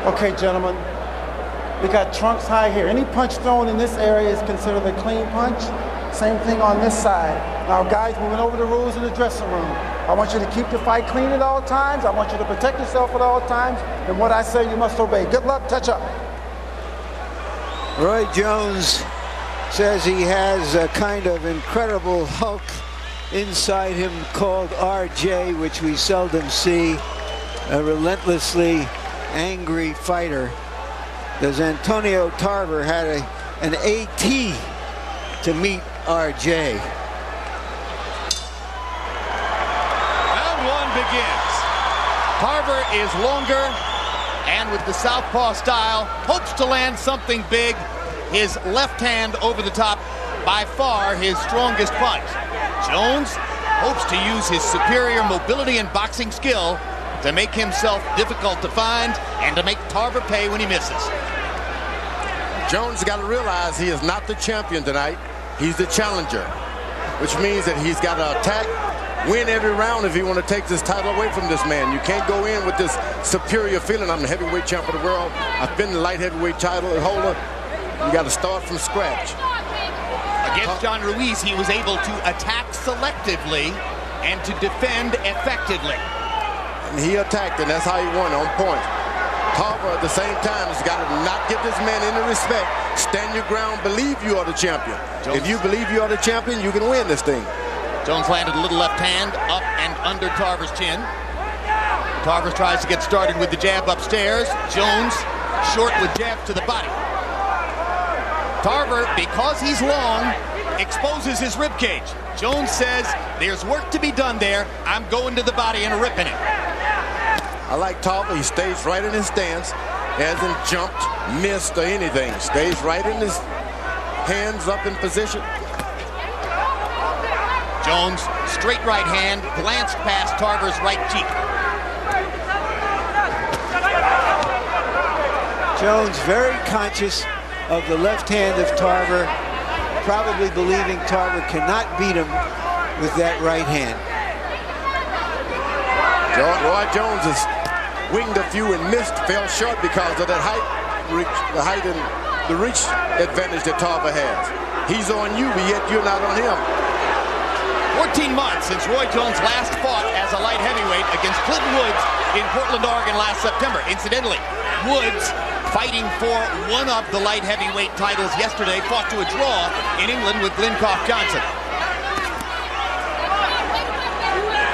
Okay, gentlemen, we got trunks high here. Any punch thrown in this area is considered a clean punch. Same thing on this side. Now, guys, we went over the rules in the dressing room. I want you to keep the fight clean at all times. I want you to protect yourself at all times. And what I say, you must obey. Good luck. Touch up. Roy Jones says he has a kind of incredible Hulk inside him called RJ, which we seldom see. A relentlessly angry fighter. Does Antonio Tarver had an AT to meet RJ. Round one begins. Tarver is longer and with the southpaw style hopes to land something big. His left hand over the top, by far his strongest punch. Jones hopes to use his superior mobility and boxing skill to make himself difficult to find and to make Tarver pay when he misses. Jones got to realize he is not the champion tonight. He's the challenger, which means that he's got to attack, win every round if he want to take this title away from this man. You can't go in with this superior feeling. I'm the heavyweight champ of the world. I've been the light heavyweight title holder. You got to start from scratch. Against John Ruiz, he was able to attack selectively and to defend effectively. And he attacked, and that's how he won, on point. Tarver at the same time has got to not give this man any respect. Stand your ground, believe you are the champion. Jones. If you believe you are the champion, you can win this thing. Jones landed a little left hand up and under Tarver's chin. Tarver tries to get started with the jab upstairs. Jones short with jab to the body. Tarver, because he's long, exposes his rib cage. Jones says, there's work to be done there. I'm going to the body and ripping it. I like Tarver. He stays right in his stance. Hasn't jumped, missed, or anything. Stays right in his hands up in position. Jones, straight right hand, glanced past Tarver's right cheek. Jones very conscious of the left hand of Tarver, probably believing Tarver cannot beat him with that right hand. Roy Jones has winged a few and missed, fell short because of that height and the reach advantage that Tarver has. He's on you, but yet you're not on him. 14 months since Roy Jones last fought as a light heavyweight against Clinton Woods in Portland, Oregon last September. Incidentally, Woods, fighting for one of the light heavyweight titles yesterday, fought to a draw in England with Glencoff Johnson.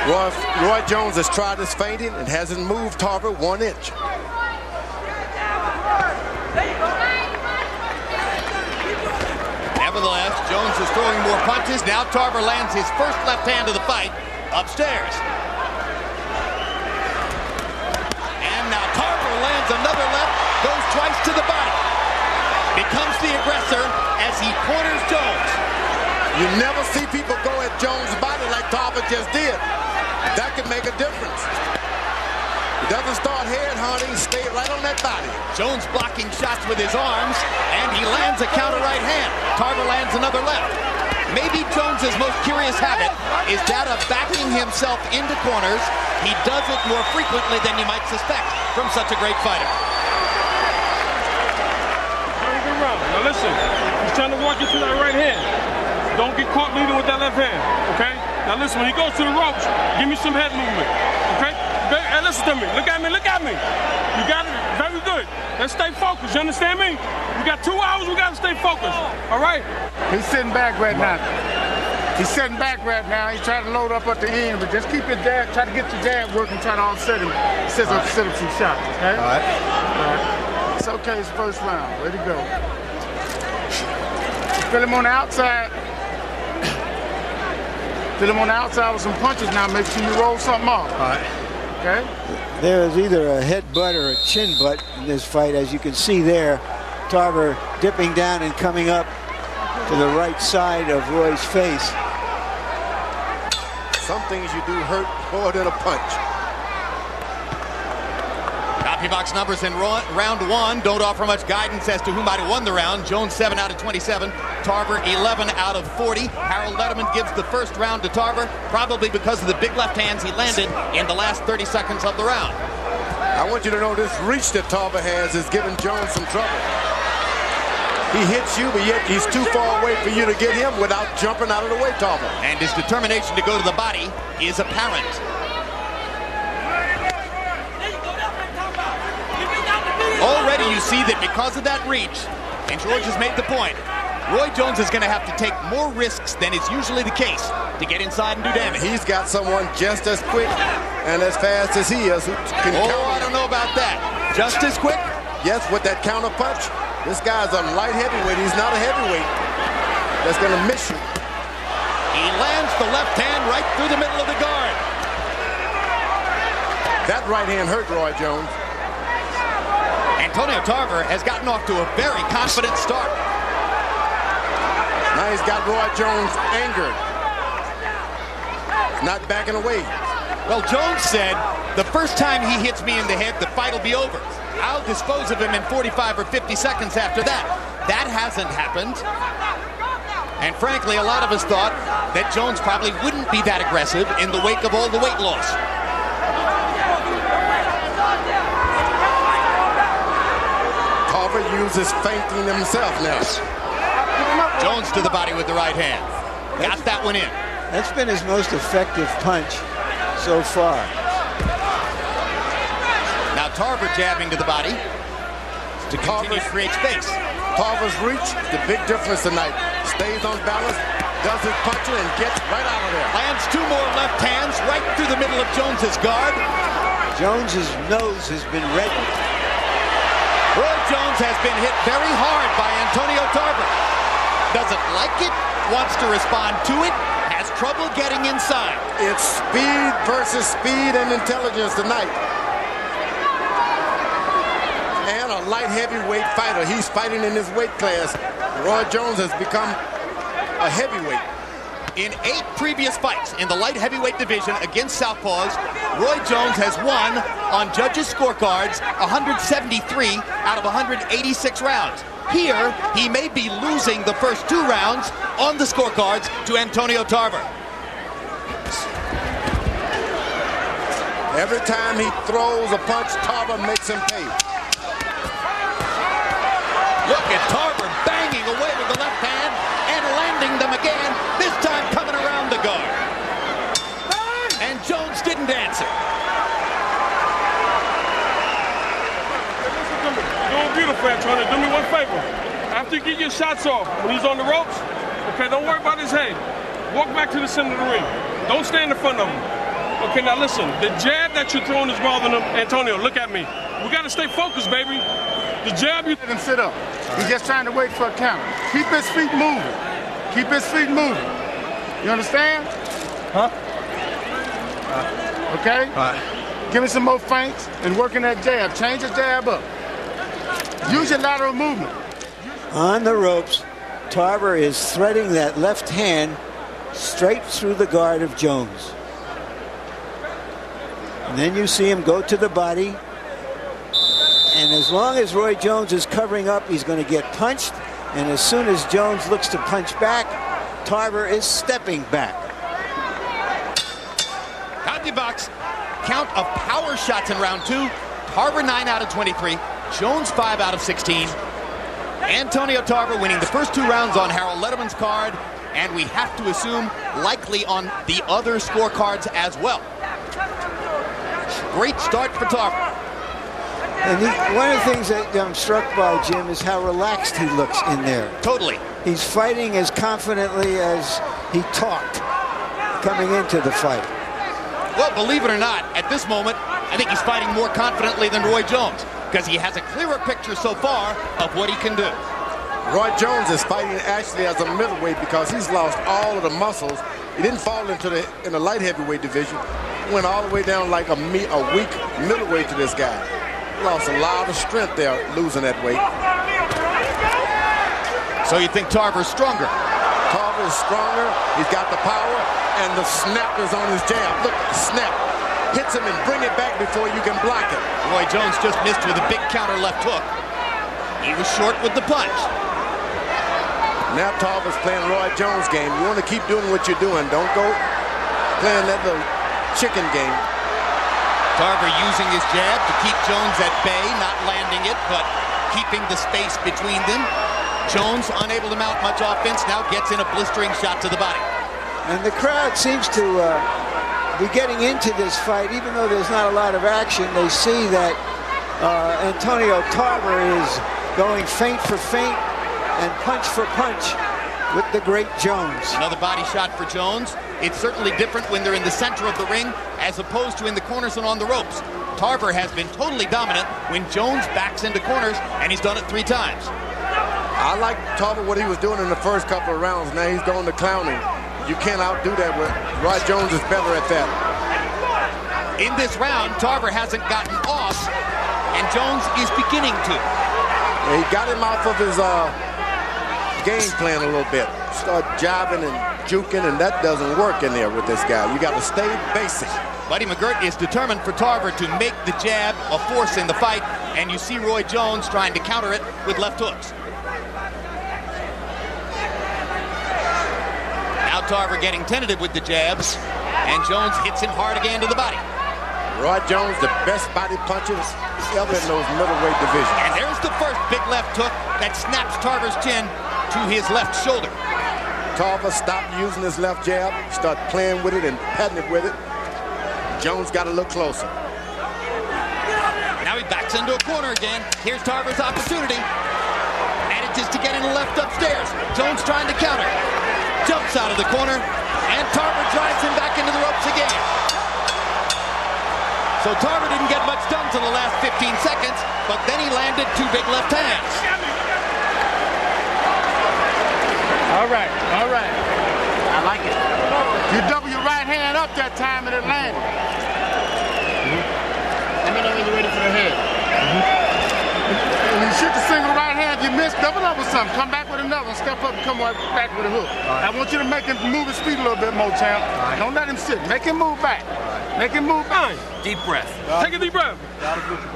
Roy Jones has tried his feinting and hasn't moved Tarver 1 inch. Nevertheless, Jones is throwing more punches. Now Tarver lands his first left hand of the fight upstairs. And now Tarver lands another left, goes twice to the body. Becomes the aggressor as he corners Jones. You never see people go at Jones' body like Tarver just did. That could make a difference. He doesn't start head hunting, stay right on that body. Jones blocking shots with his arms, and he lands a counter right hand. Tarver lands another left. Maybe Jones's most curious habit is that of backing himself into corners. He does it more frequently than you might suspect from such a great fighter. Very good round. Now listen, he's trying to walk you to that right hand. Don't get caught leading with that left hand, okay? Now listen, when he goes to the ropes, give me some head movement, okay? Hey, listen to me. Look at me, look at me. You got it. Very good. Let's stay focused, you understand me? We got 2 hours, we got to stay focused, all right? He's sitting back right now. He's sitting back right now. He's trying to load up at the end, but just keep your jab, try to get your jab working, try to offset him. Set up some shots, okay? All right. All right. It's okay, it's first round. Ready to go. Feel him on the outside. Feel him on the outside with some punches now. Make sure you roll something off. All right. Okay? There is either a headbutt or a chin butt in this fight, as you can see there. Tarver dipping down and coming up to the right side of Roy's face. Some things you do hurt more than a punch. Copy box numbers in round one don't offer much guidance as to who might have won the round. Jones 7 out of 27, Tarver 11 out of 40. Harold Letterman gives the first round to Tarver, probably because of the big left hands he landed in the last 30 seconds of the round. I want you to know this reach that Tarver has is giving Jones some trouble. He hits you, but yet he's too far away for you to get him without jumping out of the way, Tarver. And his determination to go to the body is apparent. Already you see that because of that reach, and George has made the point, Roy Jones is going to have to take more risks than is usually the case to get inside and do damage. He's got someone just as quick and as fast as he is who can counter. I don't know about that. Just as quick? Yes, with that counter punch. This guy's a light heavyweight. He's not a heavyweight. That's going to miss you. He lands the left hand right through the middle of the guard. That right hand hurt Roy Jones. Antonio Tarver has gotten off to a very confident start. Now he's got Roy Jones angered. Not backing away. Well, Jones said, the first time he hits me in the head, the fight will be over. I'll dispose of him in 45 or 50 seconds after that. That hasn't happened. And frankly, a lot of us thought that Jones probably wouldn't be that aggressive in the wake of all the weight loss. Tarver uses feinting himself now. Jones to the body with the right hand. Got that one in. That's been his most effective punch so far. Now Tarver jabbing to the body to continue to create space. Tarver's reach, the big difference tonight. Stays on balance, does his punching, and gets right out of there. Lands two more left hands right through the middle of Jones's guard. Jones's nose has been reddened. Roy Jones has been hit very hard by Antonio Tarver. Doesn't like it, wants to respond to it, has trouble getting inside. It's speed versus speed and intelligence tonight. And a light heavyweight fighter. He's fighting in his weight class. Roy Jones has become a heavyweight. In 8 previous fights in the light heavyweight division against Southpaws, Roy Jones has won on judges' scorecards 173 out of 186 rounds. Here, he may be losing the first 2 rounds on the scorecards to Antonio Tarver. Every time he throws a punch, Tarver makes him pay. Look at Tarver banging away with the left hand and landing them again, this time coming around the guard. And Jones didn't answer. Doing beautiful, Antonio. Do me one favor. After you get your shots off, when he's on the ropes, okay, don't worry about his head. Walk back to the center of the ring. Don't stand in front of him. Okay, now listen. The jab that you're throwing is bothering him. Antonio, look at me. We got to stay focused, baby. The jab, you Let him sit up. He's just trying to wait for a counter. Keep his feet moving. Keep his feet moving. You understand? Huh? Okay? All right. Give me some more feints and working that jab. Change the jab up. Use your lateral movement. On the ropes, Tarver is threading that left hand straight through the guard of Jones. And then you see him go to the body. And as long as Roy Jones is covering up, he's going to get punched. And as soon as Jones looks to punch back, Tarver is stepping back. Copy box. Count of power shots in round 2. Tarver 9 out of 23. Jones 5 out of 16. Antonio Tarver winning the first 2 rounds on Harold Letterman's card. And we have to assume likely on the other scorecards as well. Great start for Tarver. And one of the things that I'm struck by, Jim, is how relaxed he looks in there. Totally. He's fighting as confidently as he talked coming into the fight. Well, believe it or not, at this moment, I think he's fighting more confidently than Roy Jones because he has a clearer picture so far of what he can do. Roy Jones is fighting actually as a middleweight because he's lost all of the muscles. He didn't fall into in the light heavyweight division. He went all the way down like a weak middleweight to this guy. Lost a lot of strength there losing that weight. So you think Tarver's stronger? Tarver is stronger. He's got the power, and the snap is on his jab. Look, snap. Hits him and bring it back before you can block it. Roy Jones just missed with a big counter left hook. He was short with the punch. Now Tarver's playing Roy Jones' game. You want to keep doing what you're doing. Don't go playing that little chicken game. Tarver using his jab to keep Jones at bay, not landing it, but keeping the space between them. Jones, unable to mount much offense, now gets in a blistering shot to the body. And the crowd seems to be getting into this fight, even though there's not a lot of action. They see that Antonio Tarver is going feint for feint and punch for punch with the great Jones. Another body shot for Jones. It's certainly different when they're in the center of the ring as opposed to in the corners and on the ropes. Tarver has been totally dominant when Jones backs into corners, and he's done it 3 times. I like Tarver what he was doing in the first couple of rounds. Now he's going to clowning. You can't outdo that. Roy Jones is better at that. In this round, Tarver hasn't gotten off, and Jones is beginning to. Yeah, he got him off of his game plan a little bit. Start jabbing and juking, and that doesn't work in there with this guy. You got to stay basic. Buddy McGirt is determined for Tarver to make the jab a force in the fight, and you see Roy Jones trying to counter it with left hooks. Now Tarver getting tentative with the jabs, and Jones hits him hard again to the body. Roy Jones, the best body punchers ever in those middleweight divisions. And there's the first big left hook that snaps Tarver's chin to his left shoulder. Tarver stopped using his left jab, start playing with it and patting it with it. Jones got to look closer. Now he backs into a corner again. Here's Tarver's opportunity. Manages to get in the left upstairs. Jones trying to counter. Jumps out of the corner, and Tarver drives him back into the ropes again. So Tarver didn't get much done to the last 15 seconds, but then he landed 2 big left hands. All right. I like it. You double your right hand up that time and it landed. Let me know when you're ready for the head. When you shoot the single right hand, you miss, double up with something. Come back with another, step up and come right back with a hook. I want you to make him move his feet a little bit more, champ. Don't let him sit. Make him move back. Make him move back. Deep breath. Take a deep breath.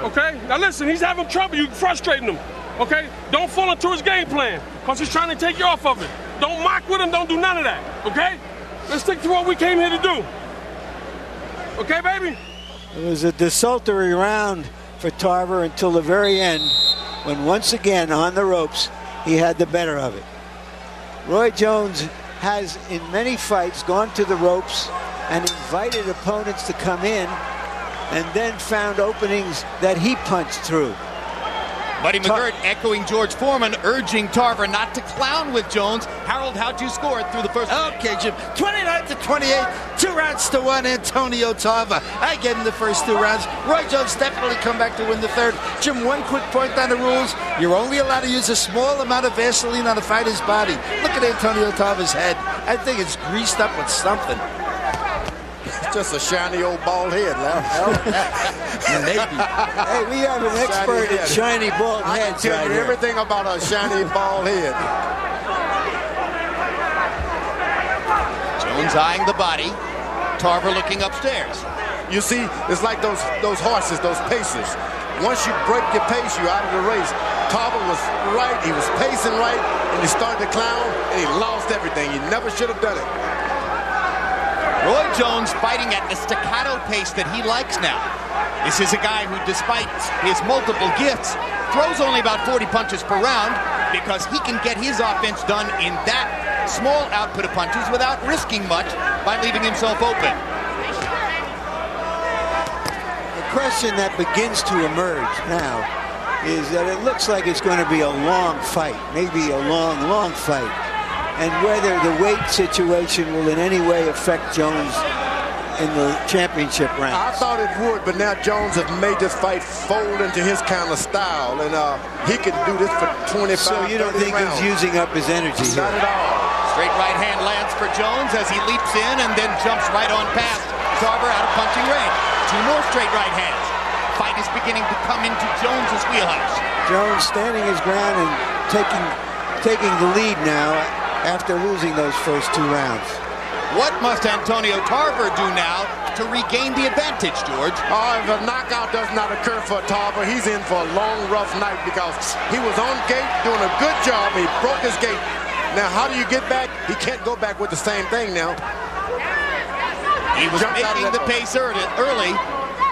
Okay? Now listen, he's having trouble. You're frustrating him. Okay? Don't fall into his game plan, because he's trying to take you off of it. Don't mock with him. Don't do none of that. Okay? Let's stick to what we came here to do. Okay, baby? It was a desultory round for Tarver until the very end, when once again on the ropes he had the better of it. Roy Jones has in many fights gone to the ropes and invited opponents to come in and then found openings that he punched through. Buddy McGirt echoing George Foreman, urging Tarver not to clown with Jones. Harold, how'd you score it through the first? Okay, Jim. 29-28, 2 rounds to 1, Antonio Tarver. I get in the first 2 rounds. Roy Jones definitely come back to win the third. Jim, one quick point on the rules. You're only allowed to use a small amount of Vaseline on a fighter's body. Look at Antonio Tarver's head. I think it's greased up with something. It's just a shiny old bald head, Maybe. Hey, we have an expert at shiny bald heads. I can tell you everything about a shiny bald head. Jones eyeing the body. Tarver looking upstairs. You see, it's like those horses, those pacers. Once you break your pace, you're out of the race. Tarver was right, he was pacing right, and he started to clown, and he lost everything. He never should have done it. Roy Jones fighting at the staccato pace that he likes now. This is a guy who, despite his multiple gifts, throws only about 40 punches per round because he can get his offense done in that small output of punches without risking much by leaving himself open. The question that begins to emerge now is that it looks like it's going to be a long fight, maybe a long fight. And whether the weight situation will in any way affect Jones in the championship round. I thought it would, but now Jones has made this fight fold into his kind of style, and he can do this for 25, So you don't think rounds. he's using up his energy here? Not at all. Straight right hand lands for Jones as he leaps in and then jumps right on past Tarver out of punching range. 2 more straight right hands. Fight is beginning to come into Jones's wheelhouse. Jones standing his ground and taking the lead now after losing those first 2 rounds. What must Antonio Tarver do now to regain the advantage, George? If a knockout does not occur for Tarver, he's in for a long, rough night because he was on gate doing a good job. He broke his gate. Now, how do you get back? He can't go back with the same thing now. He was making the pace early.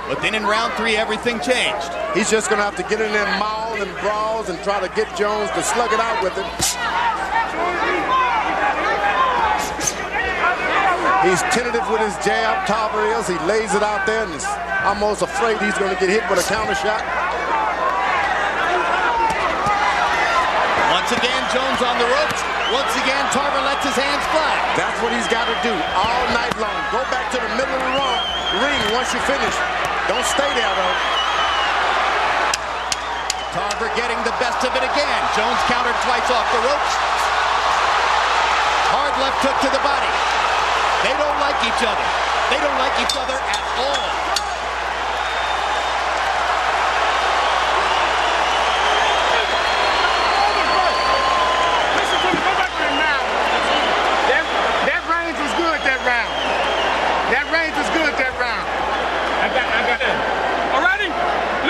But then in round 3, everything changed. He's just going to have to get in there and maul and brawls and try to get Jones to slug it out with him. He's tentative with his jab. Tarver is. He lays it out there and is almost afraid he's going to get hit with a counter shot. Once again, Jones on the ropes. Once again, Tarver lets his hands fly. That's what he's got to do all night long. Go back to the middle of the ring once you finish. Don't stay there, though. Tarver getting the best of it again. Jones countered twice off the ropes. Hard left hook to the body. They don't like each other. They don't like each other at all. Listen to me. Go back to him now. That range was good that round. That range was good that round. I got it. All righty?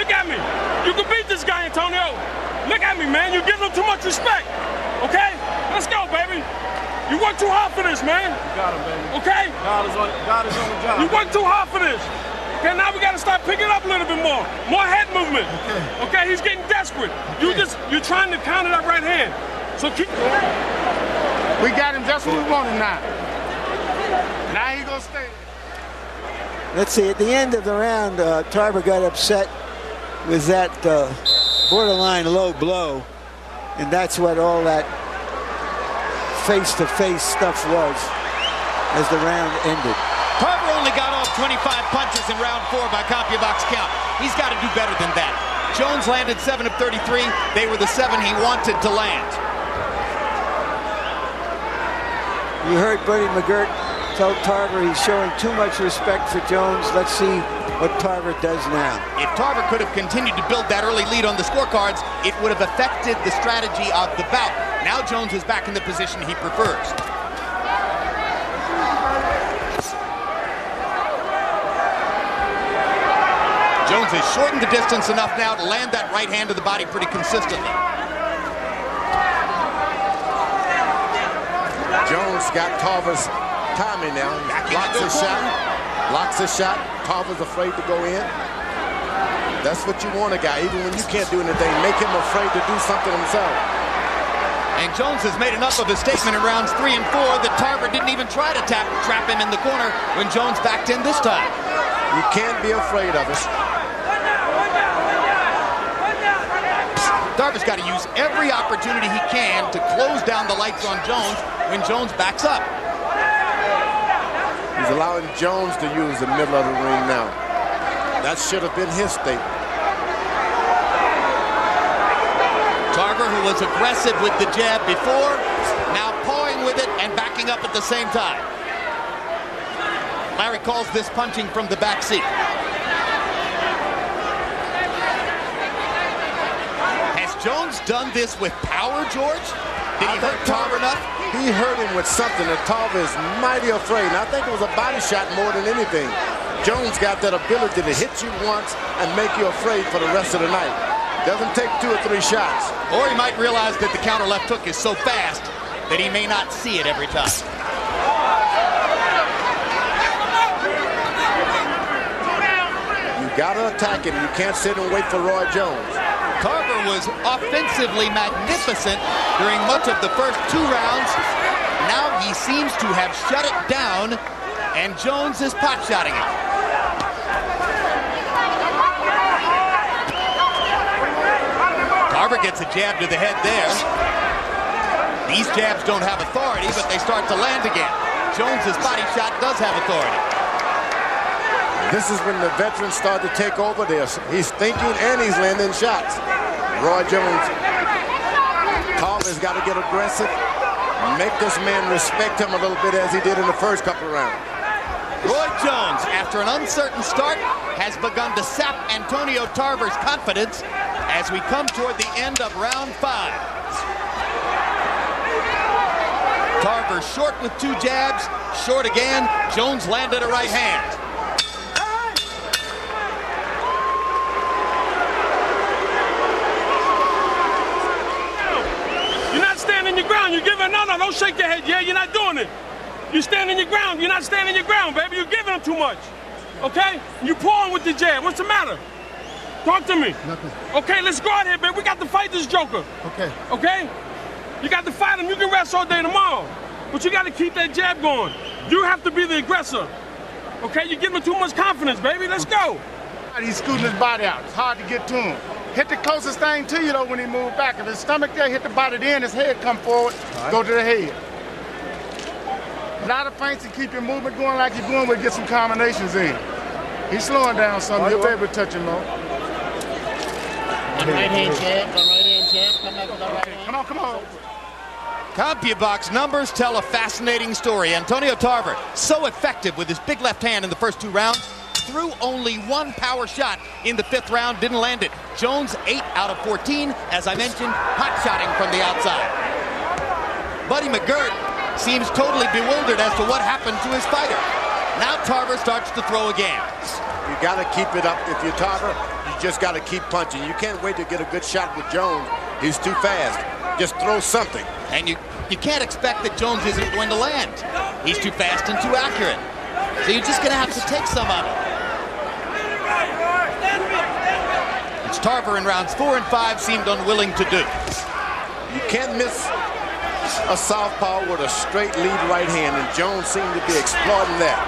Look at me. You can beat this guy, Antonio. Look at me, man. You're giving him too much respect. Okay? Let's go, baby. You work too hard for this, man. You got him, baby. Okay? God is on the job. You work too hard for this. Okay, now we got to start picking up a little bit more. More head movement. Okay, he's getting desperate. You're trying to counter that right hand. So keep. We got him just what we wanted now. Now he gonna stay. Let's see, at the end of the round, Tarver got upset with that borderline low blow, and that's what all that face-to-face stuff was as the round ended. Tarver only got off 25 punches in round 4 by CompuBox count. He's got to do better than that. Jones landed 7 of 33. They were the 7 he wanted to land. You heard Bernie McGirt tell Tarver he's showing too much respect for Jones. Let's see what Tarver does now. If Tarver could have continued to build that early lead on the scorecards, it would have affected the strategy of the bout. Now Jones is back in the position he prefers. Jones has shortened the distance enough now to land that right hand to the body pretty consistently. Jones got Tarver's timing now. Locks his shot. Tarver's afraid to go in. That's what you want a guy, even when you can't do anything. Make him afraid to do something himself. And Jones has made enough of a statement in rounds 3 and 4 that Tarver didn't even try to trap him in the corner when Jones backed in this time. You can't be afraid of it. Tarver's got to use every opportunity he can to close down the lights on Jones when Jones backs up. He's allowing Jones to use the middle of the ring now. That should have been his statement. Tarver, who was aggressive with the jab before, now pawing with it and backing up at the same time. Larry calls this punching from the back seat. Has Jones done this with power, George? Did he hurt Tarver enough? He hurt him with something that Tarver is mighty afraid. And I think it was a body shot more than anything. Jones got that ability to hit you once and make you afraid for the rest of the night. Doesn't take 2 or 3 shots. Or he might realize that the counter left hook is so fast that he may not see it every time. You gotta attack him. You can't sit and wait for Roy Jones. Tarver was offensively magnificent during much of the first 2 rounds. Now he seems to have shut it down, and Jones is pot-shotting it. Tarver gets a jab to the head there. These jabs don't have authority, but they start to land again. Jones's body shot does have authority. This is when the veterans start to take over this. He's thinking and he's landing shots. Roy Jones, Tarver's got to get aggressive, make this man respect him a little bit as he did in the first couple of rounds. Roy Jones, after an uncertain start, has begun to sap Antonio Tarver's confidence as we come toward the end of round 5. Tarver short with 2 jabs, short again. Jones landed a right hand. You're not standing your ground. You're giving no. Don't shake your head. Yeah, you're not doing it. You stand in your ground. You're not standing your ground, baby. You're giving him too much. okay? You pulling with the jab. What's the matter? Talk to me. Nothing. Okay, let's go out here, baby. We got to fight this joker. Okay. Okay? You got to fight him. You can rest all day tomorrow. But you got to keep that jab going. You have to be the aggressor. Okay? You're giving him too much confidence, baby. Let's go. He's scooting his body out. It's hard to get to him. Hit the closest thing to you, though, when he moves back. If his stomach there, hit the body then, his head come forward, go to the head. A lot of feints to keep your movement going like you're doing, but get some combinations in. He's slowing down some. You'll be able to touch him, though. Right hand jab, right hand jab. Come back with the right hand. Come on, come on. CompuBox numbers tell a fascinating story. Antonio Tarver, so effective with his big left hand in the first 2 rounds, threw only 1 power shot in the 5th round, didn't land it. Jones 8 out of 14, as I mentioned, hot-shotting from the outside. Buddy McGirt seems totally bewildered as to what happened to his fighter. Now Tarver starts to throw again. You got to keep it up. If you're Tarver, you just got to keep punching. You can't wait to get a good shot with Jones. He's too fast. Just throw something. And you can't expect that Jones isn't going to land. He's too fast and too accurate. So you're just going to have to take some of it. Which Tarver in rounds 4 and 5 seemed unwilling to do. You can't miss a southpaw with a straight lead right hand, and Jones seemed to be exploiting that.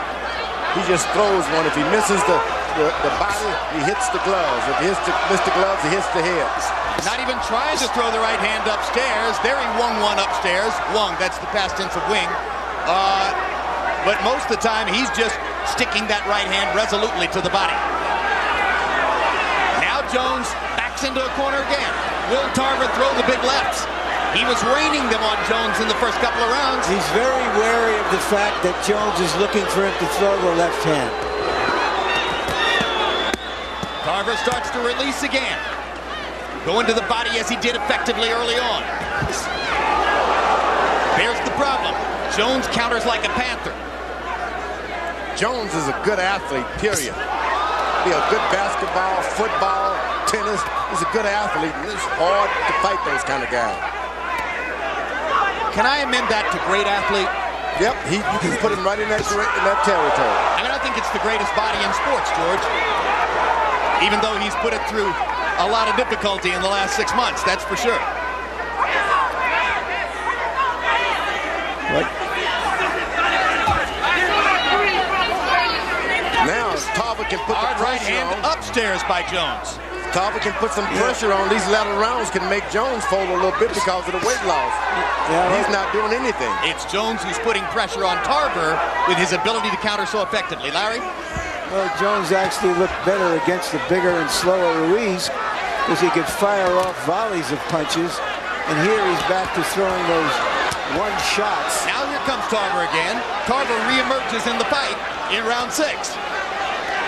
He just throws one. If he misses the body, he hits the gloves. If he misses the gloves, he hits the head. Not even trying to throw the right hand upstairs. There he wung one upstairs. Wung, that's the past tense of wing. But most of the time, he's just sticking that right hand resolutely to the body. Now Jones backs into a corner again. Will Tarver throw the big lefts? He was raining them on Jones in the first couple of rounds. He's very wary of the fact that Jones is looking for him to throw the left hand. Tarver starts to release again. Going to the body as he did effectively early on. Here's the problem. Jones counters like a panther. Jones is a good athlete, period. Be a good basketball, football, tennis. He's a good athlete, and it's hard to fight those kind of guys. Can I amend that to great athlete? Yep, you can put him right in that territory. I mean, I think it's the greatest body in sports, George. Even though he's put it through a lot of difficulty in the last 6 months, that's for sure. What? Now Tarver can put Hard the right pressure hand on. upstairs by Jones. Tarver can put some pressure on. These latter rounds can make Jones fold a little bit because of the weight loss. He's not doing anything. It's Jones who's putting pressure on Tarver with his ability to counter so effectively. Larry? Well, Jones actually looked better against the bigger and slower Ruiz because he could fire off volleys of punches. And here he's back to throwing those one shots. Now here comes Tarver again. Tarver reemerges in the fight in round 6.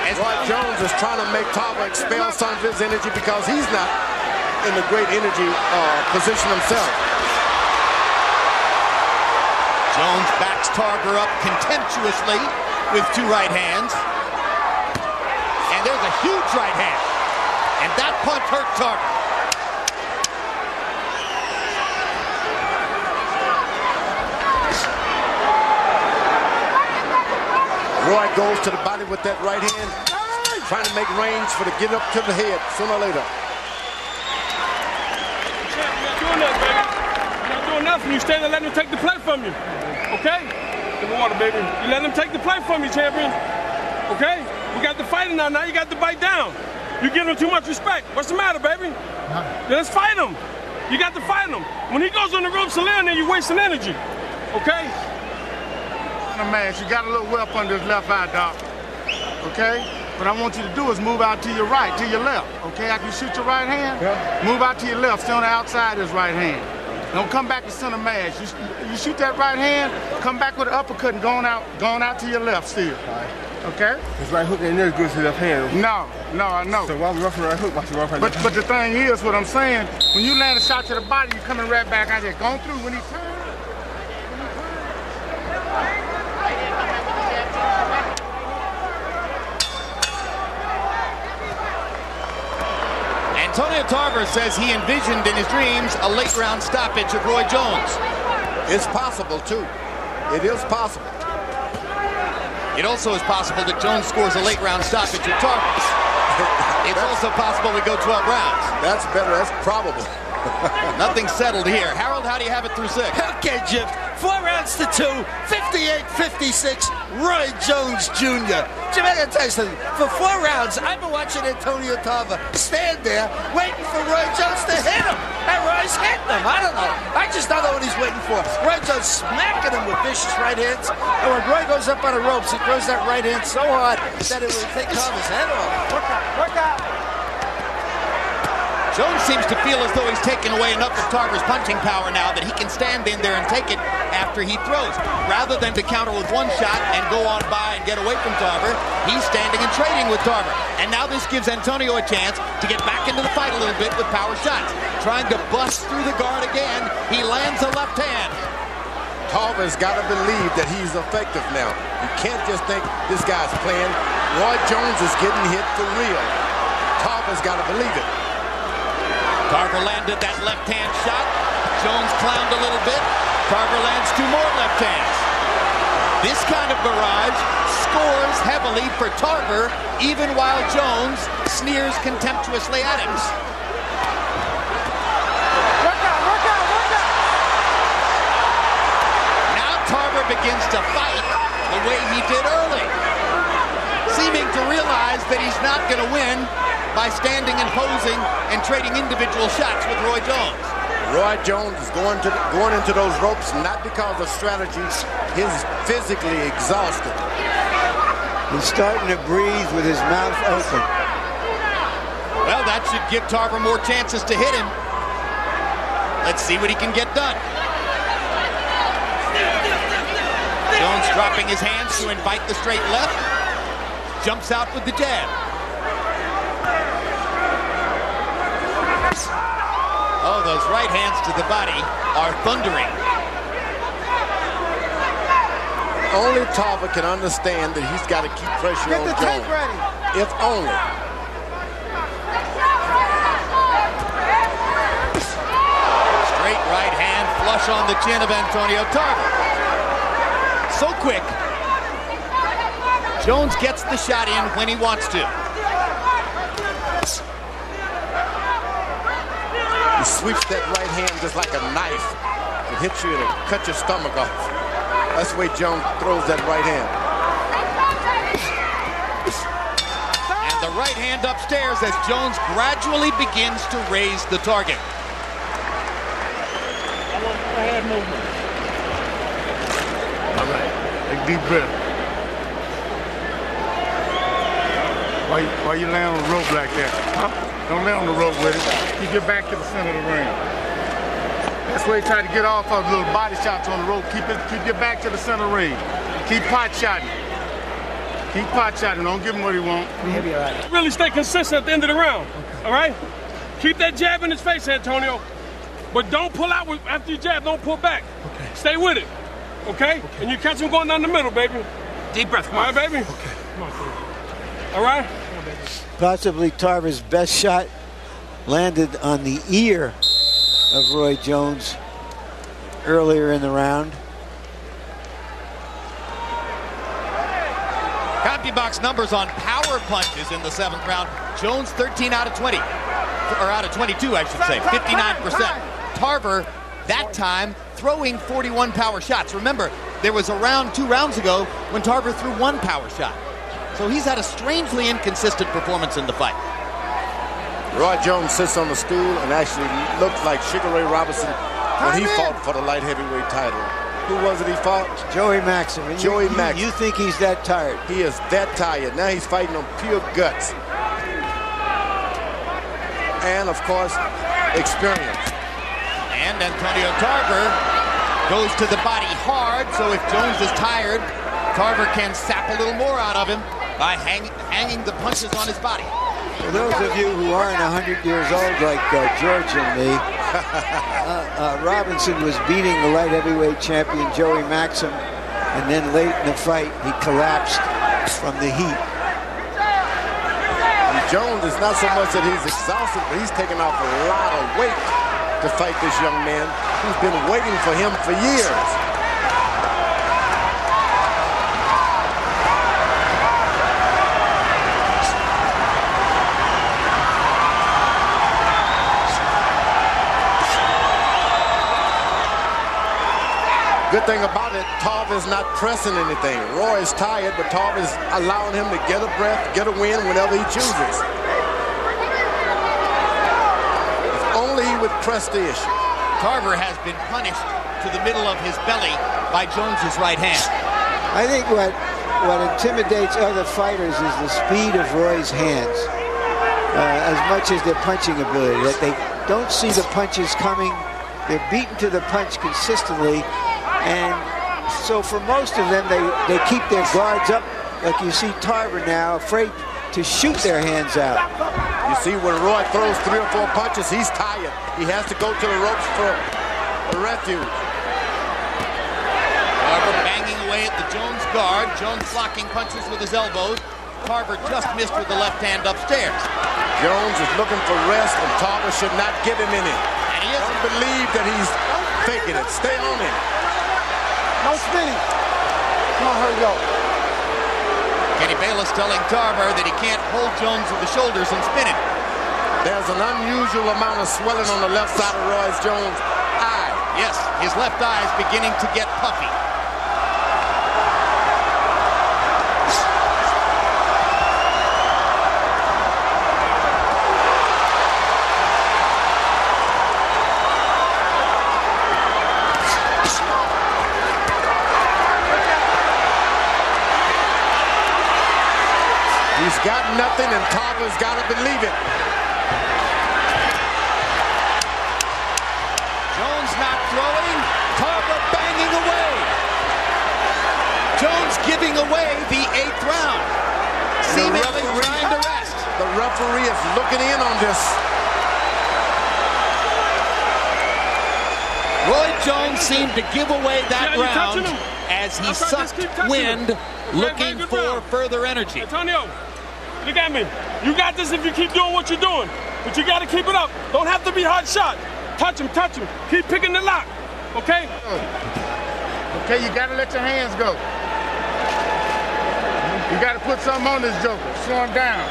As Roy Jones is trying to make Tarver expel some of his energy because he's not in a great energy position himself. Jones backs Tarver up contemptuously with 2 right hands. And there's a huge right hand. And that punch hurt Tarver. Roy goes to the body with that right hand, trying to make range for the get up to the head sooner or later. You're not doing nothing, baby. You're not doing nothing. You stand there letting him take the play from you. Okay? Give me water, baby. You letting him take the play from you, champion. Okay? We got the fighting now. Now you got to bite down. You're giving him too much respect. What's the matter, baby? Let's fight him. You got to fight him. When he goes on the ropes to land there, you're wasting energy. Okay? Man, you got a little whelp under his left eye, Doc. Okay? What I want you to do is move out to your right, to your left. Okay? After you shoot your right hand, move out to your left, stay on the outside of his right hand. Don't come back to center mass. You shoot that right hand, come back with an uppercut and going out to your left still. Okay? His right hook ain't near as good as his left hand. No, I know. So why we roughing right hook? Why should we rough right left hand? But the thing is, what I'm saying, when you land a shot to the body, you're coming right back out there. Going through when he turns. Antonio Tarver says he envisioned in his dreams a late round stoppage of Roy Jones. It's possible, too. It is possible. It also is possible that Jones scores a late round stoppage at Tarver. It's also possible we go 12 rounds. That's better. That's probable. Nothing settled here. Harold, how do you have it through 6? Okay, Jim. 4 rounds to 2, 58-56, Roy Jones Jr. Jim, I gotta tell you something. For 4 rounds, I've been watching Antonio Tarver stand there waiting for Roy Jones to hit him. And Roy's hitting him. I don't know. I just don't know what he's waiting for. Roy Jones smacking him with vicious right hands. And when Roy goes up on the ropes, he throws that right hand so hard that it will take Tarver's head off. Work out. Jones seems to feel as though he's taken away enough of Tarver's punching power now that he can stand in there and take it after he throws. Rather than to counter with one shot and go on by and get away from Tarver, he's standing and trading with Tarver. And now this gives Antonio a chance to get back into the fight a little bit with power shots. Trying to bust through the guard again. He lands a left hand. Tarver's got to believe that he's effective now. You can't just think this guy's playing. Roy Jones is getting hit for real. Tarver's got to believe it. Tarver landed that left hand shot. Jones clowned a little bit. Tarver lands 2 more left hands. This kind of barrage scores heavily for Tarver, even while Jones sneers contemptuously at him. Work out. Now Tarver begins to fight the way he did early, seeming to realize that he's not going to win by standing and posing and trading individual shots with Roy Jones. Roy Jones is going into those ropes not because of strategy. He's physically exhausted. He's starting to breathe with his mouth open. Well, that should give Tarver more chances to hit him. Let's see what he can get done. Jones dropping his hands to invite the straight left. Jumps out with the jab. Oh, those right hands to the body are thundering. Only Tarver can understand that he's got to keep pressure on Jones. Get the tape ready. If only. Straight right hand flush on the chin of Antonio Tarver. So quick. Jones gets the shot in when he wants to. He sweeps that right hand just like a knife. It hits you and it'll cut your stomach off. That's the way Jones throws that right hand. And the right hand upstairs as Jones gradually begins to raise the target. I want the head movement. All right, take a deep breath. Why you lay on the rope like that? Huh? Don't lay on the rope with it. Keep your back to the center of the ring. That's where you try to get off of little body shots on the rope. Keep your back to the center of the ring. Keep pot shotting. Keep pot shotting. Don't give him what he wants. He'll be all right. Really stay consistent at the end of the round. Okay. All right? Keep that jab in his face, Antonio. But don't pull out after you jab. Don't pull back. Okay. Stay with it. Okay? And you catch him going down the middle, baby. Deep breath. Come on. All right, baby? Okay. Come on, baby. All right? Possibly Tarver's best shot landed on the ear of Roy Jones earlier in the round. CompuBox numbers on power punches in the 7th round. Jones 13 out of 20. Or out of 22, I should say. 59%. Tarver, that time, throwing 41 power shots. Remember, there was a round 2 rounds ago when Tarver threw 1 power shot. So he's had a strangely inconsistent performance in the fight. Roy Jones sits on the stool and actually looks like Sugar Ray Robinson when he fought for the light heavyweight title. Who was it he fought? Joey Maxim. Joey Maxim. You think he's that tired? He is that tired. Now he's fighting on pure guts. And, of course, experience. And Antonio Tarver goes to the body hard, so if Jones is tired, Tarver can sap a little more out of him by hanging the punches on his body. For those of you who aren't 100 years old like George and me, Robinson was beating the light heavyweight champion Joey Maxim, and then late in the fight he collapsed from the heat. And Jones is not so much that he's exhausted, but he's taken off a lot of weight to fight this young man who's been waiting for him for years. Good thing about it, Tarver's not pressing anything. Roy is tired, but Tarver's allowing him to get a breath, get a win whenever he chooses. If only he would press the issue. Tarver has been punished to the middle of his belly by Jones's right hand. I think what intimidates other fighters is the speed of Roy's hands, as much as their punching ability. That they don't see the punches coming. They're beaten to the punch consistently, and so for most of them, they keep their guards up, like you see Tarver now, afraid to shoot their hands out. You see when Roy throws 3 or 4 punches, he's tired. He has to go to the ropes for a refuge. Tarver banging away at the Jones guard. Jones blocking punches with his elbows. Tarver just missed with the left hand upstairs. Jones is looking for rest, and Tarver should not give him any. And he isn't. Don't believe that he's faking it. Stay on him. No spinning. Come on, hurry up. Kenny Bayless telling Tarver that he can't hold Jones with the shoulders and spin him. There's an unusual amount of swelling on the left side of Roy Jones' eye. Yes, his left eye is beginning to get puffy. He's got nothing, and Tarver's got to believe it. Jones not throwing. Tarver banging away. Jones giving away the 8th round. Seemingly trying to rest. The referee is looking in on this. Roy Jones seemed to give away that round as he sucked wind, looking for further energy. Antonio, look at me. You got this if you keep doing what you're doing, but you got to keep it up. Don't have to be hard shot. Touch him, touch him. Keep picking the lock, okay? Okay, you got to let your hands go. You got to put something on this joker. Slow him down.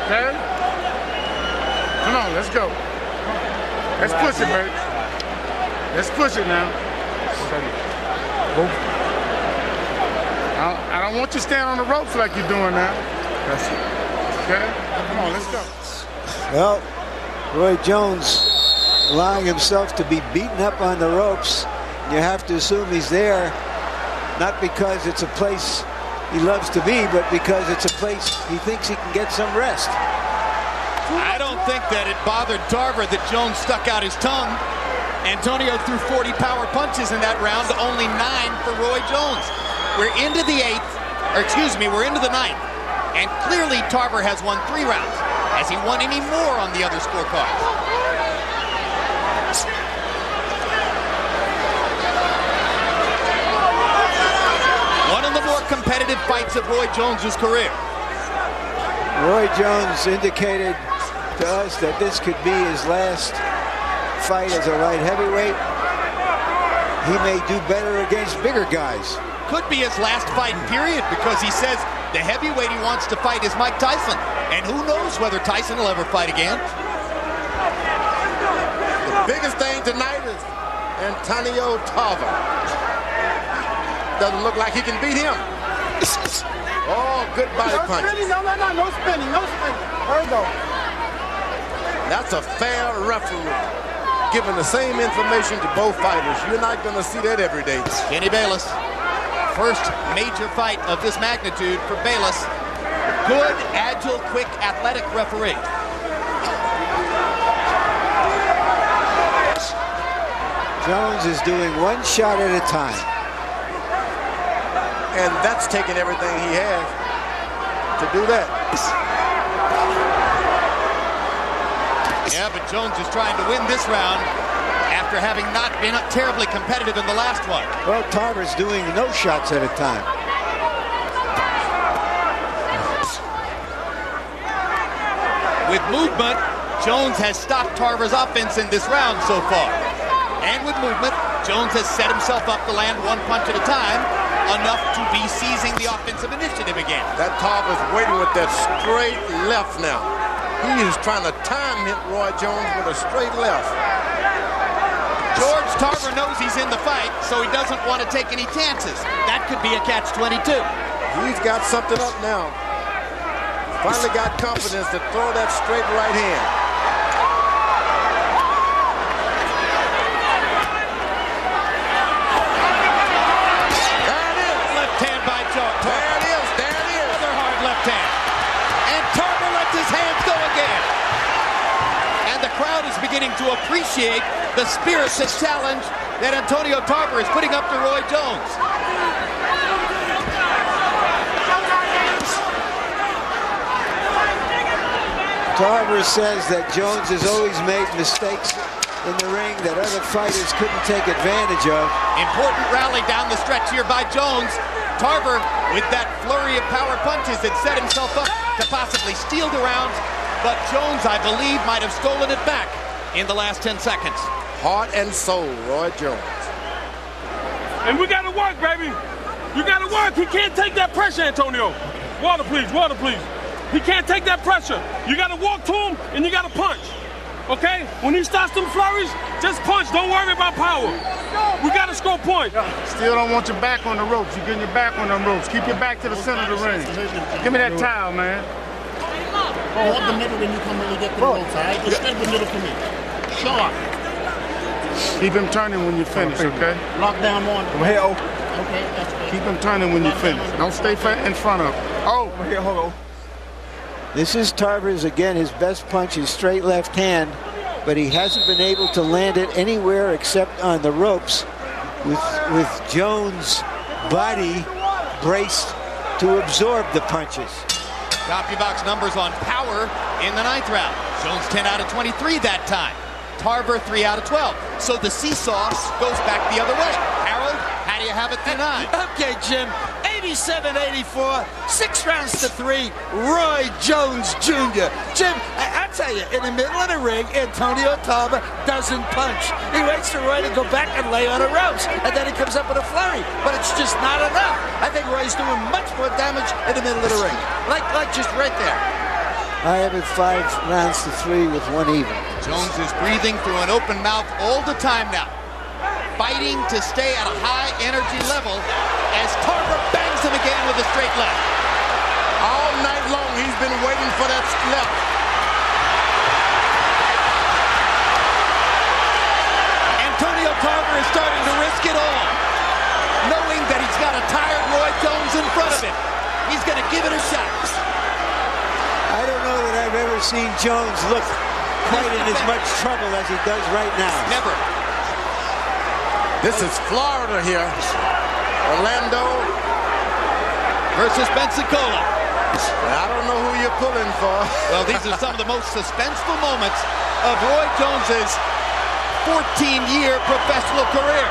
Okay? Come on, let's go. Let's push it, baby. Let's push it now. I don't want you to stand on the ropes like you're doing now. That's it. Okay? Come on, let's go. Well, Roy Jones allowing himself to be beaten up on the ropes. You have to assume he's there, not because it's a place he loves to be, but because it's a place he thinks he can get some rest. I don't think that it bothered Tarver that Jones stuck out his tongue. Antonio threw 40 power punches in that round, only 9 for Roy Jones. We're into the 8th, or excuse me, we're into the 9th. And clearly Tarver has won 3 rounds. Has he won any more on the other scorecards? One of the more competitive fights of Roy Jones's career. Roy Jones indicated to us that this could be his last fight as a light heavyweight. He may do better against bigger guys. Could be his last fight, period, because he says the heavyweight he wants to fight is Mike Tyson. And who knows whether Tyson will ever fight again. The biggest thing tonight is Antonio Tarver. Doesn't look like he can beat him. Oh, good body punch. No spinning. There we go. That's a fair referee, giving the same information to both fighters. You're not going to see that every day. Kenny Bayless, first major fight of this magnitude for Bayless. Good, agile, quick, athletic referee. Jones is doing one shot at a time. And that's taking everything he has to do that. Yeah, but Jones is trying to win this round after having not been terribly competitive in the last one. Well, Tarver's doing no shots at a time. With movement, Jones has stopped Tarver's offense in this round so far. And with movement, Jones has set himself up to land one punch at a time, enough to be seizing the offensive initiative again. That Tarver's waiting with that straight left now. He is trying to time hit Roy Jones with a straight left. George Tarver knows he's in the fight, so he doesn't want to take any chances. That could be a catch-22. He's got something up now. Finally got confidence to throw that straight right hand. There it is. Left hand by George. There it is. There it is. Another hard left hand. And Tarver lets his hands go again. And the crowd is beginning to appreciate the spirited challenge that Antonio Tarver is putting up to Roy Jones. Tarver says that Jones has always made mistakes in the ring that other fighters couldn't take advantage of. Important rally down the stretch here by Jones. Tarver, with that flurry of power punches, had set himself up to possibly steal the round, but Jones, I believe, might have stolen it back in the last 10 seconds. Heart and soul, Roy Jones. And we got to work, baby. You got to work. He can't take that pressure, Antonio. Water, please. Water, please. He can't take that pressure. You got to walk to him, and you got to punch. Okay? When he starts them flurries, just punch. Don't worry about power. We got to score points. Still don't want your back on the ropes. You're getting your back on them ropes. Keep your back to the center of the ring. Give me that towel, man. Hold the middle when you come when you get to the ropes, all right? Just stay the middle for me. Sharp. Keep him turning when you finish, okay? Lock down on. Hey, oh. Okay, that's good. Keep him turning when you finish. Don't stay in front of him. Oh. Here, hold on. This is Tarver's, again, his best punch, his straight left hand, but he hasn't been able to land it anywhere except on the ropes with Jones' body braced to absorb the punches. Copy box numbers on power in the 9th round. Jones 10 out of 23 that time. Tarver 3 out of 12. So the seesaw goes back the other way. Harold, how do you have it tonight? Okay, Jim. 87-84, 6 rounds to 3, Roy Jones Jr. Jim, I tell you, in the middle of the ring, Antonio Tarver doesn't punch. He waits for Roy to go back and lay on the ropes, and then he comes up with a flurry. But it's just not enough. I think Roy's doing much more damage in the middle of the ring. Like just right there. I have it 5 rounds to 3 with 1 even. Jones is breathing through an open mouth all the time now, fighting to stay at a high energy level as Tarver bangs him again with a straight left. All night long, he's been waiting for that left. Antonio Tarver is starting to risk it all, knowing that he's got a tired Roy Jones in front of him. He's going to give it a shot. I don't know that I've ever seen Jones look quite in as much trouble as he does right now. Never. This is Florida here. Orlando versus Pensacola. I don't know who you're pulling for. Well, these are some of the most suspenseful moments of Roy Jones's 14-year professional career.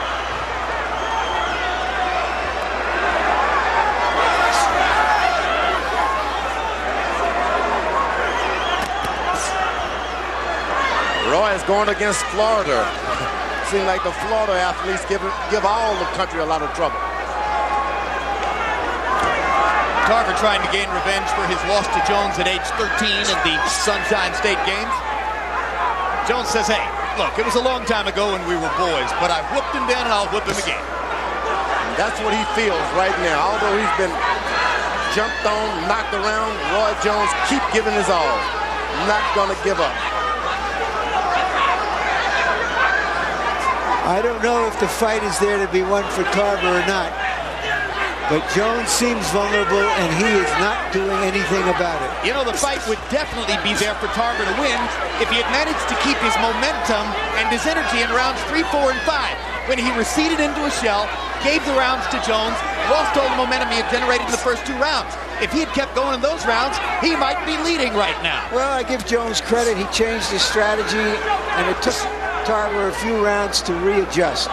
Roy is going against Florida. Seems like the Florida athletes give all the country a lot of trouble. Tarver trying to gain revenge for his loss to Jones at age 13 in the Sunshine State Games. Jones says, hey, look, it was a long time ago when we were boys, but I whooped him then and I'll whoop him again. And that's what he feels right now. Although he's been jumped on, knocked around, Roy Jones keep giving his all. Not gonna give up. I don't know if the fight is there to be won for Tarver or not, but Jones seems vulnerable and he is not doing anything about it. You know, the fight would definitely be there for Tarver to win if he had managed to keep his momentum and his energy in rounds 3, 4, and 5. When he receded into a shell, gave the rounds to Jones, lost all the momentum he had generated in the first 2 rounds. If he had kept going in those rounds, he might be leading right now. Well, I give Jones credit. He changed his strategy, and it took Tarver a few rounds to readjust.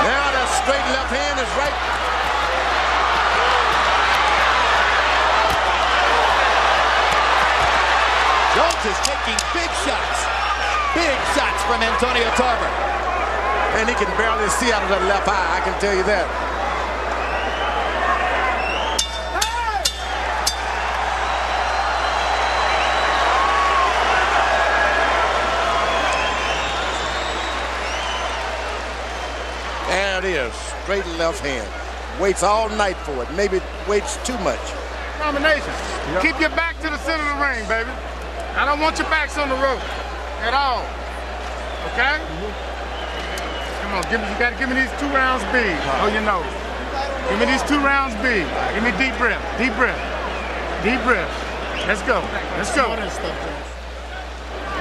Now that straight left hand is right. Jones is taking big shots from Antonio Tarver. And he can barely see out of that left eye, I can tell you that. straight left hand. Waits all night for it. Maybe waits too much. Combination. Yep. Keep your back to the center of the ring, baby. I don't want your backs on the rope at all. Okay? Come on, you gotta give me these 2 rounds big. Oh, you know. Give me these 2 rounds big. Give me deep breath, deep breath, deep breath. Let's go. Let's go.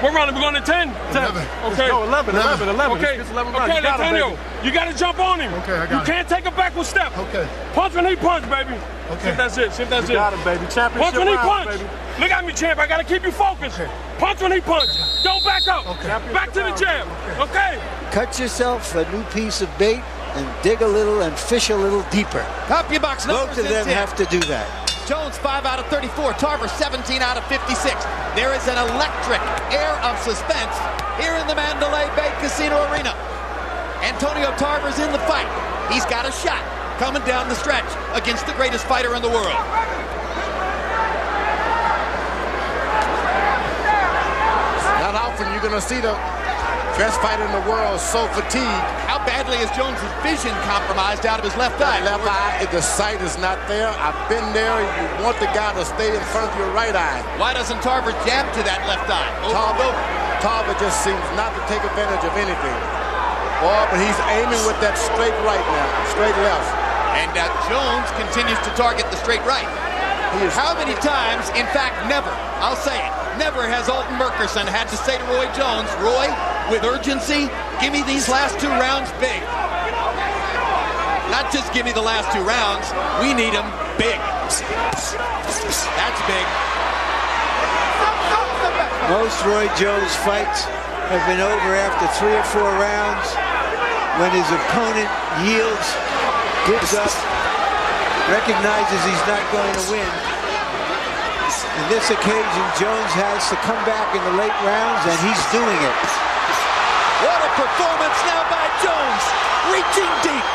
What round are we going to 10? 10. Okay. No, 11. Okay. It's 11 okay, Antonio, you got to jump on him. Okay, I got it. You can't take a backward step. Okay. Punch when he punch, baby. Okay. See if that's it. See if that's it. Got it, baby. Championship punch when he round, punch. baby. Look at me, champ. I got to keep you focused. Okay. Punch when he punch. Don't back up. Okay. Back to the jab. Okay. Cut yourself a new piece of bait and dig a little and fish a little deeper. CompuBox numbers Both of them have to do that. Jones 5 out of 34, Tarver 17 out of 56. There is an electric air of suspense here in the Mandalay Bay Casino Arena. Antonio Tarver's in the fight. He's got a shot coming down the stretch against the greatest fighter in the world. Not often you're going to see the best fighter in the world so fatigued. How badly is Jones' vision compromised out of his left eye? Left eye, the sight is not there. I've been there. You want the guy to stay in front of your right eye. Why doesn't Tarver jab to that left eye? Tarver just seems not to take advantage of anything. Oh, but he's aiming with that straight right now, straight left. And Jones continues to target the straight right. How many times, in fact, never, I'll say it, never has Alton Murkerson had to say to Roy Jones, Roy, with urgency, give me these last 2 rounds big. Not just give me the last 2 rounds, we need them big. That's big. Most Roy Jones fights have been over after 3 or 4 rounds when his opponent yields, gives up, recognizes he's not going to win. In this occasion, Jones has to come back in the late rounds, and he's doing it. What a performance now by Jones, reaching deep,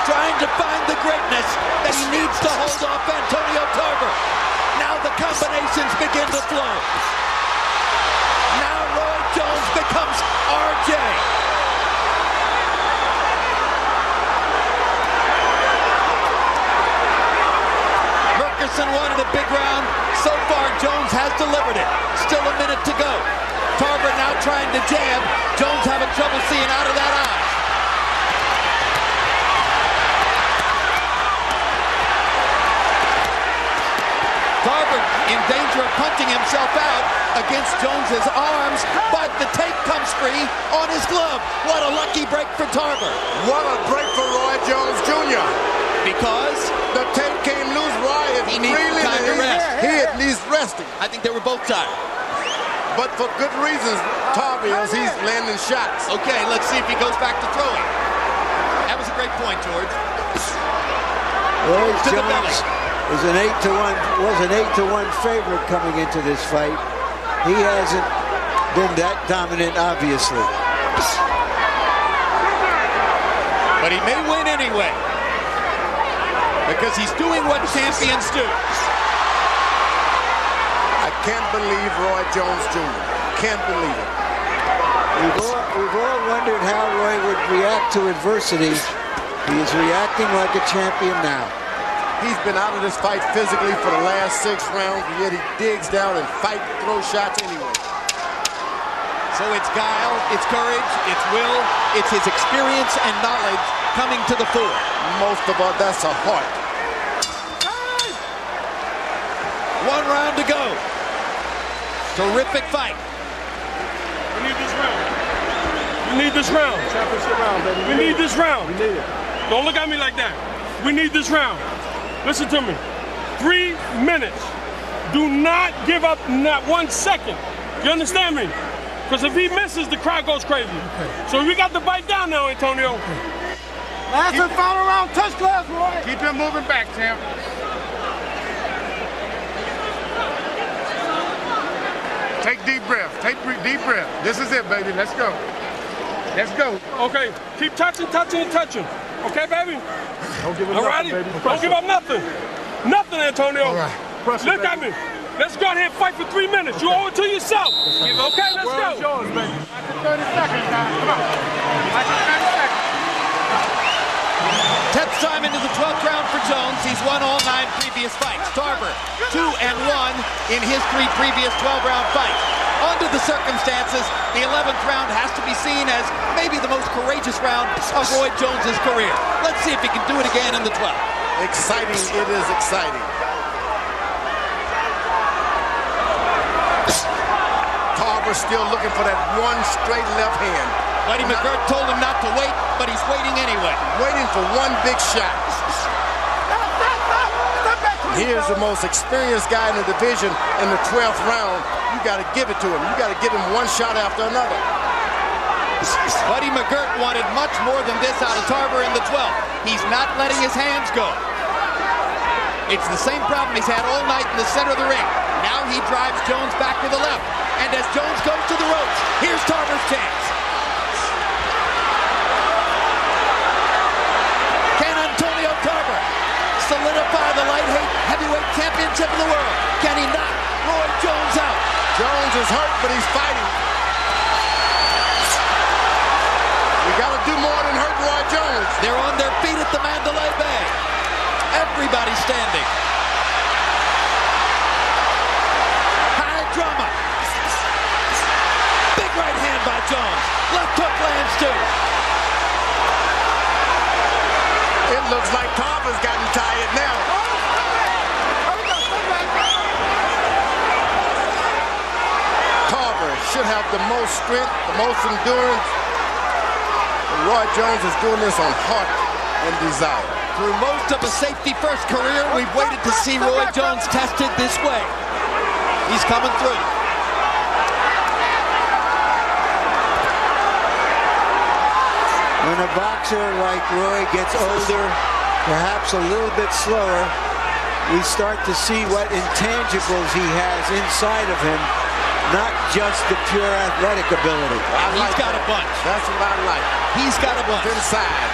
trying to find the greatness that he needs to hold off Antonio Tarver. Now the combinations begin to flow. Now Roy Jones becomes RJ. Murkerson wanted a big round. So far, Jones has delivered it. Still a minute to go. Tarver now trying to jab. Jones having trouble seeing out of that eye. Tarver in danger of punching himself out against Jones's arms, but the tape comes free on his glove. What a lucky break for Tarver. What a break for Roy Jones Jr. Because the tape came loose. Roy is he needs really time to rest. He at least resting. I think they were both tired. But for good reasons, Tarver is he's landing shots. Okay, let's see if he goes back to throwing. That was a great point, George. Roy To the belly. Jones was an 8-to-1 favorite coming into this fight. He hasn't been that dominant, obviously. But he may win anyway, because he's doing what champions do. I can't believe Roy Jones Jr. Can't believe it. We've all wondered how Roy would react to adversity. He is reacting like a champion now. He's been out of this fight physically for the last 6 rounds, but yet he digs down and fight, throws shots anyway. So it's guile, it's courage, it's will, it's his experience and knowledge coming to the fore. Most of all, that's a heart. 1 round to go. Terrific fight. We need this round. We need this round. Championship round, baby. We need this round. We need it. Don't look at me like that. We need this round. Listen to me. 3 minutes. Do not give up not 1 second. You understand me? Because if he misses, the crowd goes crazy. Okay. So we got to bite down now, Antonio. Okay. Last and final round, touch glass, Roy. Keep him moving back, champ. Take deep breath. Take deep breath. This is it, baby. Let's go. Let's go. Okay. Keep touching, touching, and touching. Okay, baby? Don't give him Alrighty? nothing, baby. Don't give up nothing. Nothing, Antonio. All right. Pressure, Look at baby. me. Let's go out here and fight for 3 minutes. You owe it to yourself. Okay, let's World's go. yours, baby. 30 seconds, guys. Come on. 30 seconds. 10th time into the 12th round for Jones. He's won all 9 previous fights. Tarver, 2-1 in his 3 previous 12-round fights. Under the circumstances, the 11th round has to be seen as maybe the most courageous round of Roy Jones's career. Let's see if he can do it again in the 12th. Exciting, it is exciting. Tarver still looking for that one straight left hand. Buddy McGirt told him not to wait, but he's waiting anyway. Waiting for one big shot. Here's the most experienced guy in the division in the 12th round. You got to give it to him. You got to give him one shot after another. Buddy McGirt wanted much more than this out of Tarver in the 12th. He's not letting his hands go. It's the same problem he's had all night in the center of the ring. Now he drives Jones back to the left. And as Jones goes to the ropes, here's Tarver's chance. Can Antonio Tarver solidify the light heavyweight championship of the world? Can he knock Roy Jones out? Jones is hurt, but he's fighting. We got to do more than hurt Roy Jones. They're on their feet at the Mandalay Bay. Everybody's standing. High drama. Big right hand by Jones. Left hook lands too. It looks like Tarver's gotten tired now. Tarver should have the most strength, the most endurance. And Roy Jones is doing this on heart and desire. Through most of a safety-first career, we've waited to see Roy Jones tested this way. He's coming through. When a boxer like Roy gets older, perhaps a little bit slower, we start to see what intangibles he has inside of him, not just the pure athletic ability. He's got a bunch. That's what I like. He's got a bunch. Inside.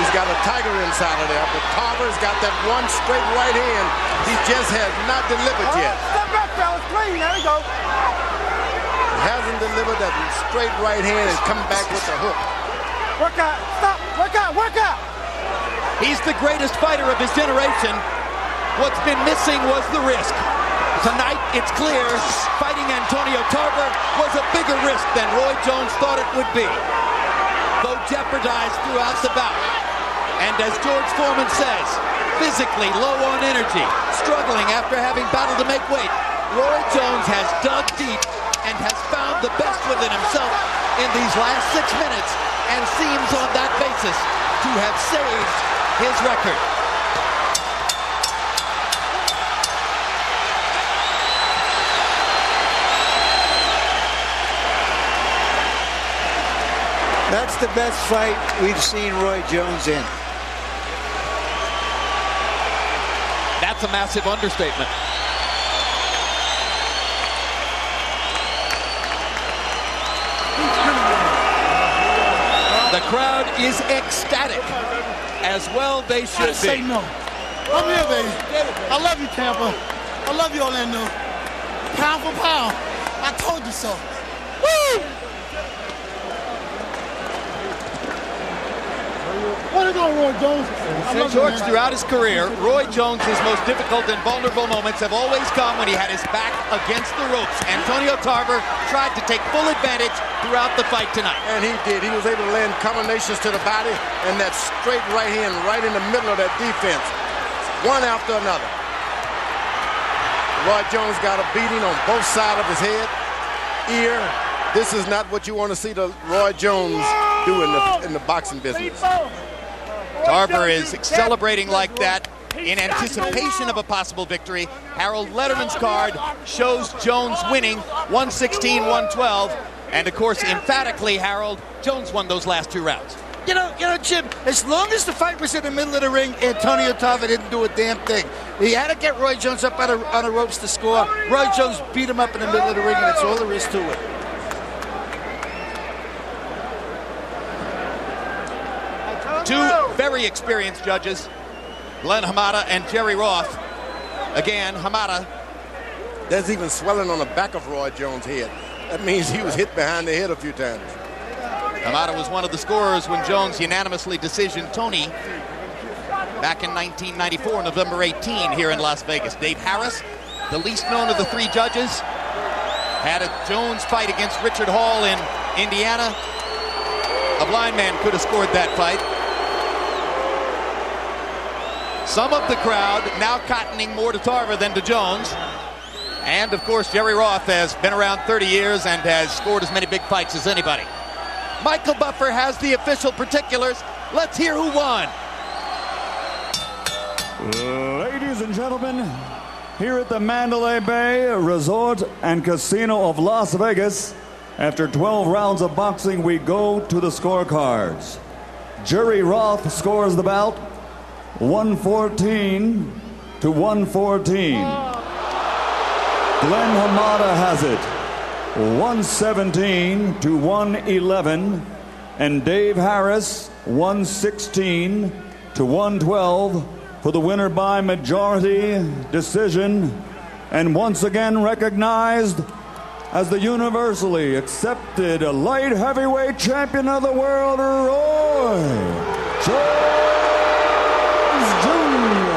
He's got a tiger inside of there, but Tarver's got that one straight right hand. He just has not delivered yet. Step back, fellas, clean. There we go. He hasn't delivered that straight right hand and come back with the hook. Work out. Stop. Work out. Work out. He's the greatest fighter of his generation. What's been missing was the risk. Tonight, it's clear, fighting Antonio Tarver was a bigger risk than Roy Jones thought it would be, though jeopardized throughout the bout. And as George Foreman says, physically low on energy, struggling after having battled to make weight, Roy Jones has dug deep and has found the best within himself in these last 6 minutes and seems on that basis to have saved his record. That's the best fight we've seen Roy Jones in. That's a massive understatement. The crowd is ecstatic, as well they should be. Say no. I'm here, baby. I love you, Tampa. I love you, Orlando. Pound for pound. I told you so. Woo! What are you doing, Roy Jones? George, throughout his career, Roy Jones' most difficult and vulnerable moments have always come when he had his back against the ropes. Antonio Tarver tried to take full advantage throughout the fight tonight. And he did. He was able to land combinations to the body and that straight right hand right in the middle of that defense. One after another. Roy Jones got a beating on both sides of his head, ear. This is not what you want to see the Roy Jones do in the boxing business. Tarver is celebrating like that in anticipation of a possible victory. Harold Letterman's card shows Jones winning 116-112. And of course, emphatically, Harold, Jones won those last 2 rounds. You know, Jim, as long as the fight was in the middle of the ring, Antonio Tarver didn't do a damn thing. He had to get Roy Jones up on the ropes to score. Roy Jones beat him up in the middle of the ring, and that's all there is to it. Two very experienced judges, Glenn Hamada and Jerry Roth. Again, Hamada. There's even swelling on the back of Roy Jones' head. That means he was hit behind the head a few times. Hamada was one of the scorers when Jones unanimously decisioned Tony back in 1994, November 18, here in Las Vegas. Dave Harris, the least known of the three judges, had a Jones fight against Richard Hall in Indiana. A blind man could have scored that fight. Some of the crowd now cottoning more to Tarver than to Jones. And of course, Jerry Roth has been around 30 years and has scored as many big fights as anybody. Michael Buffer has the official particulars. Let's hear who won. Ladies and gentlemen, here at the Mandalay Bay Resort and Casino of Las Vegas, after 12 rounds of boxing, we go to the scorecards. Jerry Roth scores the bout 114 to 114. Glenn Hamada has it 117 to 111, and Dave Harris 116 to 112 for the winner by majority decision, and once again recognized as the universally accepted light heavyweight champion of the world, Roy Jones Jr.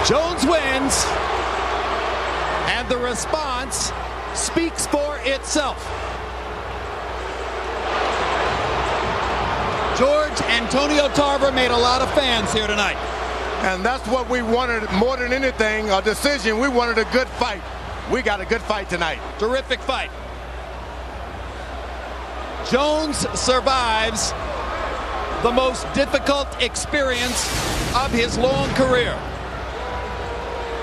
Jones wins, and the response speaks for itself. George, Antonio Tarver made a lot of fans here tonight. And that's what we wanted more than anything, a decision. We wanted a good fight. We got a good fight tonight. Terrific fight. Jones survives the most difficult experience of his long career.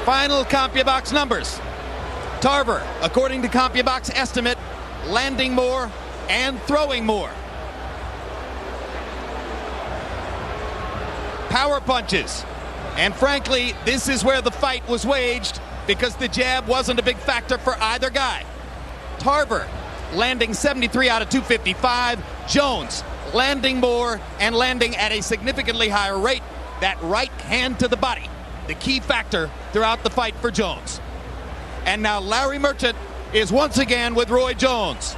Final CompuBox numbers. Tarver, according to CompuBox estimate, landing more and throwing more. Power punches. And frankly, this is where the fight was waged because the jab wasn't a big factor for either guy. Tarver landing 73 out of 255. Jones landing more and landing at a significantly higher rate. That right hand to the body, the key factor throughout the fight for Jones. And now Larry Merchant is once again with Roy Jones.